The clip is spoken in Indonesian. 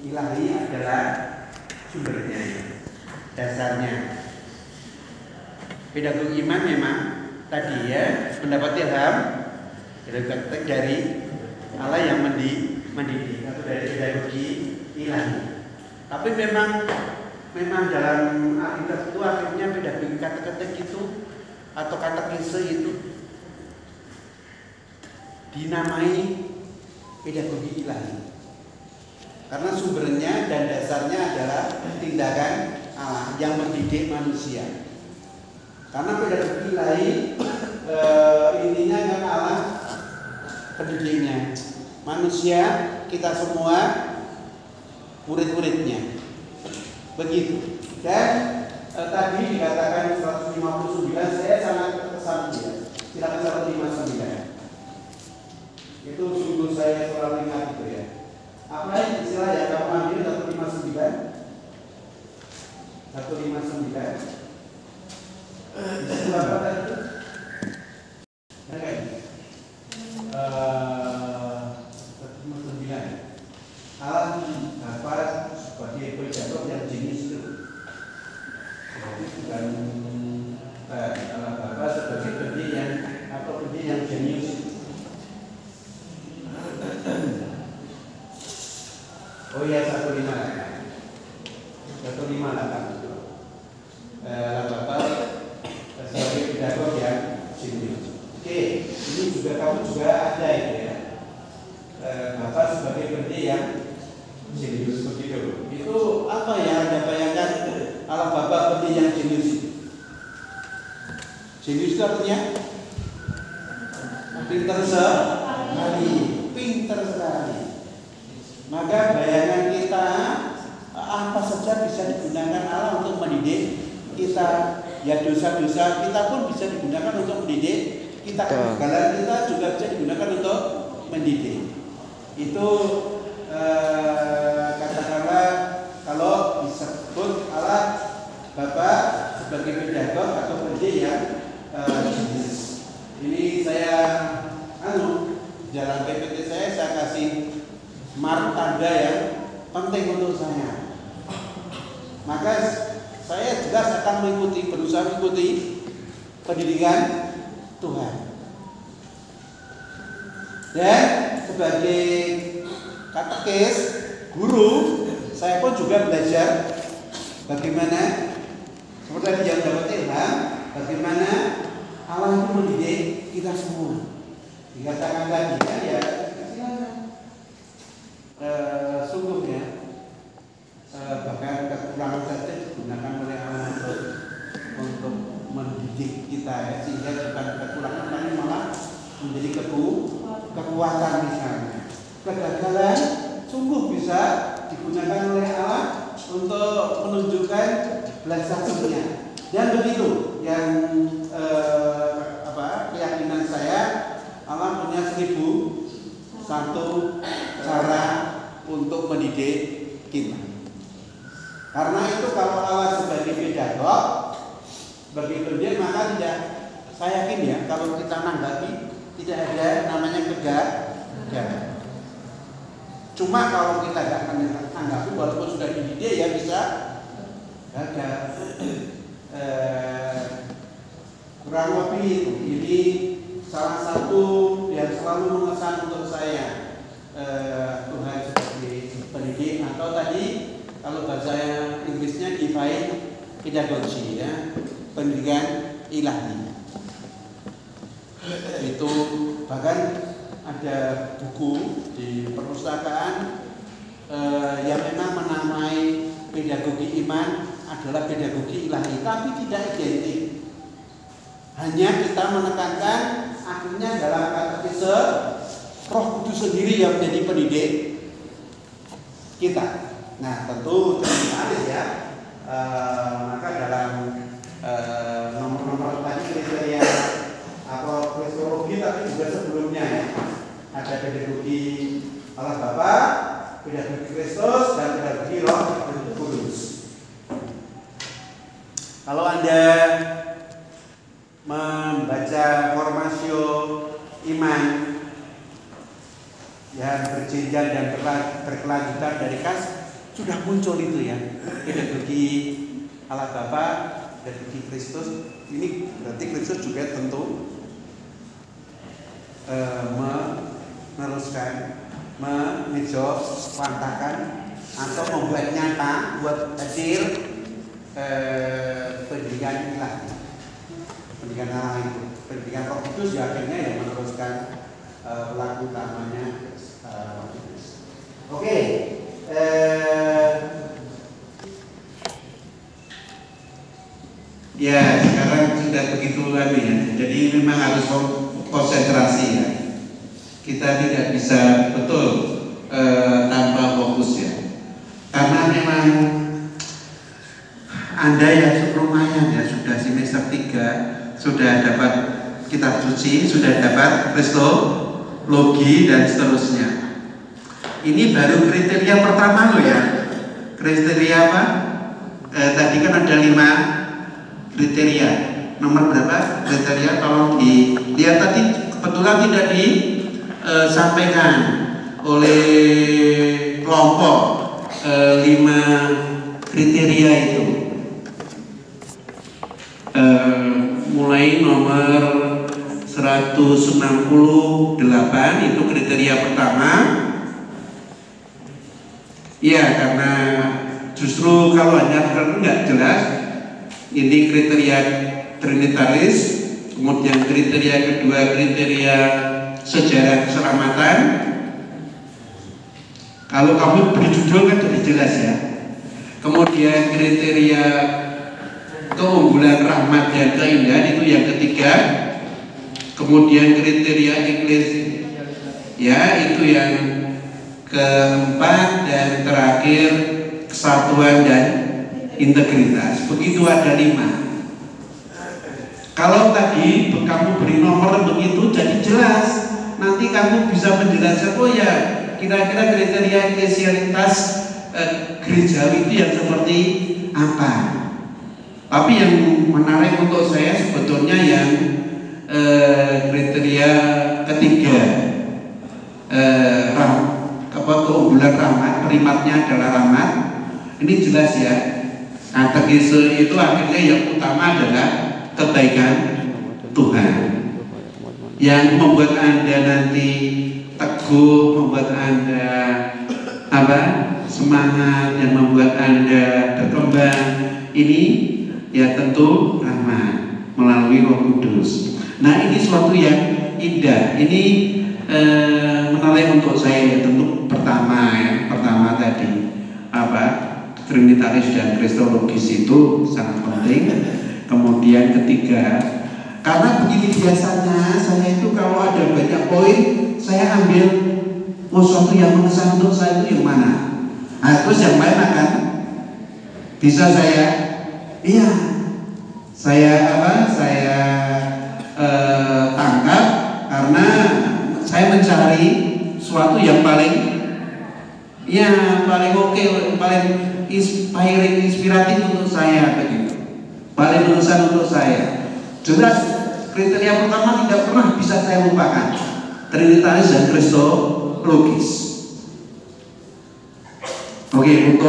ilahi adalah sumbernya, dasarnya. Pedagogi iman memang tadi ya mendapat ilham dari Allah yang mendidik atau dari pedagogi ilahi. Tapi memang dalam arti tertentu akhirnya pedagogi katekisme itu atau katekisme itu dinamai pedagogi ilahi karena sumbernya dan dasarnya adalah tindakan Allah yang mendidik manusia. Karena pedagogi ilahi intinya kan Allah pendidiknya, manusia kita semua murid-muridnya, begitu. Dan tadi dikatakan 159, saya sangat terkesan ya. Silakan 159. Itu sungguh saya selalu ingat itu ya. Apa istilah yang kamu ambil 159? 159. Itu apa tadi? Allah Bapa sebagai pedagang yang jenis itu, jadi bukan Allah Bapa sebagai pendidik yang atau pendidik yang jenius. Oh ya 158 Allah Bapa sebagai pedagang yang jenius. Oke, ini juga kamu juga ada itu ya. Bapak sebagai pendidik yang jenius begitu. Itu apa yang Anda bayangkan Allah Bapak pendidik yang jenius itu? Jenius itu artinya pintar sekali, pintar sekali. Maka bayangan kita apa saja bisa digunakan Allah untuk mendidik kita. Ya dosa-dosa kita pun bisa digunakan untuk mendidik kita. Kegagalan kita juga bisa digunakan untuk mendidik. Itu katakanlah kalau disebut Allah Bapak sebagai pedagog atau pendidik yang jenis. Ini saya jalan PPT saya kasih martanda yang penting untuk saya. Maka saya jelas akan berusaha mengikuti pendidikan Tuhan. Dan sebagai katekis, guru, saya pun juga belajar bagaimana seperti yang dapat ilham, bagaimana Allah itu mendidik kita semua. Dikatakan tadi kan ya, sungguhnya bahkan kekurangan saja digunakan oleh Allah untuk mendidik kita ya, sehingga bukan kekurangan tapi malah menjadi kekuatan misalnya. Kegagalan sungguh bisa digunakan oleh Allah untuk menunjukkan belas kasihannya. Dan begitu yang keyakinan saya, Allah punya 1001 cara untuk mendidik kita. Karena itu kalau Allah sebagai pedagog, sebagai pendidik, maka tidak, saya yakin ya kalau kita nanggapi tidak ada namanya kegagalan. Cuma kalau kita tidak menanggapi walaupun sudah dididik ya bisa gagal. Kurang lebih itu. Ini salah satu yang selalu mengesan untuk saya. Tuhan sebagai pendidik atau tadi kalau bahasa Inggrisnya divine pedagogy ya, pendidikan ilahi. Itu bahkan ada buku di perpustakaan yang memang menamai pedagogi iman adalah pedagogi ilahi, tapi tidak identik. Hanya kita menekankan akhirnya dalam katekisme Roh Kudus sendiri yang menjadi pendidik kita. Nah tentu menarik ya. Maka dalam nomor-nomor tadi kriteria atau kristologi tapi juga sebelumnya ya, ada pedagogi Allah Bapa, pedagogi Kristus dan pedagogi Roh Kudus. Kalau Anda membaca formasio iman yang berjenjang dan berkelanjutan dari sudah muncul itu ya, pedagogi Allah Bapa, pedagogi Kristus. Ini berarti Kristus juga tentu meneruskan, mengejowantakan atau membuat nyata, buat hasil pendidikan ilahi, pendidikan Allah itu, pendidikan Roh Kudus ya, akhirnya yang meneruskan pelaku utamanya. Oke. Ya, sekarang sudah begitu ya. Jadi memang harus konsentrasi ya. Kita tidak bisa betul tanpa fokus ya. Karena memang Anda ya lumayan ya, sudah semester 3, sudah dapat kitab suci, sudah dapat kristologi dan seterusnya. Ini baru kriteria pertama loh ya. Kriteria apa? Tadi kan ada 5 kriteria. Nomor berapa kriteria? Tolong dilihat, tadi kebetulan tidak disampaikan oleh kelompok 5 kriteria itu. Mulai nomor 168 itu kriteria pertama. Ya, karena justru kalau hanya nggak jelas. Ini kriteria trinitaris, kemudian kriteria kedua kriteria sejarah keselamatan. Kalau kamu beri judul kan jadi jelas ya. Kemudian kriteria keunggulan rahmat dan keindahan itu yang ketiga. Kemudian kriteria eklesia ya itu yang keempat, dan terakhir kesatuan dan integritas. Begitu ada 5. Kalau tadi kamu beri nomor begitu jadi jelas. Nanti kamu bisa menjelaskan, oh ya kira-kira kriteria eklesialitas gerejawi itu yang seperti apa. Tapi yang menarik untuk saya sebetulnya yang kriteria ketiga, keunggulan rahmat, primatnya adalah rahmat. Ini jelas ya. Katekisme itu akhirnya yang utama adalah kebaikan Tuhan, yang membuat Anda nanti teguh, membuat Anda semangat, yang membuat Anda berkembang. Ini ya tentu rahmat melalui Roh Kudus. Nah, ini suatu yang indah. Ini menarik untuk saya. Tentu pertama tadi trinitaris dan kristologis itu sangat penting. Kemudian ketiga, karena begini biasanya saya itu kalau ada banyak poin saya ambil suatu yang mengesan untuk saya itu yang mana. Nah, terus yang lain akan bisa saya tangkap, karena saya mencari suatu yang paling oke, paling inspiratif untuk saya begitu, paling berusaha untuk saya. Jelas kriteria pertama tidak pernah bisa saya lupakan, trinitaris dan kristologis. Oke, untuk